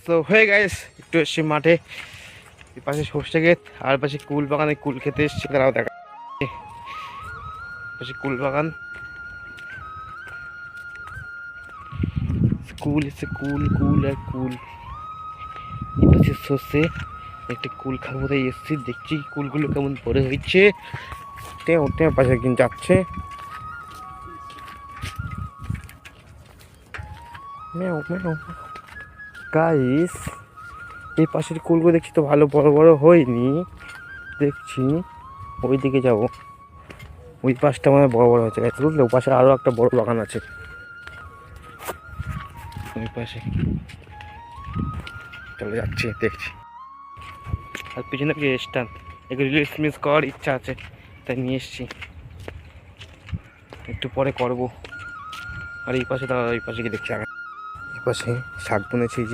তো হয়ে গাইস একটু এসছি মাঠে, এই পাশে সর্ষে ক্ষেত আর পাশে কুল বাগানে কুল খেতে এসছি। তারাও দেখা পাশে কুল বাগান, কুল এসছে, কুল কুল আর কুল। এই পাশে সর্ষে, একটি কুল খাবো তাই এসছি, দেখছি কুলগুলো কেমন বড় হয়েছে। ওটে পাশে একদিন যাচ্ছে, গাইস এই পাশের কুলগুলো দেখছি তো ভালো বড় বড় হয়নি, দেখছি ওই দিকে যাব। ওই পাশটা মানে বড় বড় হচ্ছে গাইস, বুঝলে? ওই পাশে আরও একটা বড় বাগান আছে ওই পাশে, চলে যাচ্ছি দেখছি। আর পিছনে কি স্ট্যান্ড, একটু রিলিজ মিস করার ইচ্ছা আছে তাই নিয়ে এসছি, একটু পরে করবো। আর এই পাশে, এই পাশে কি দেখছি, এই পাশে শাক বুনেছি যে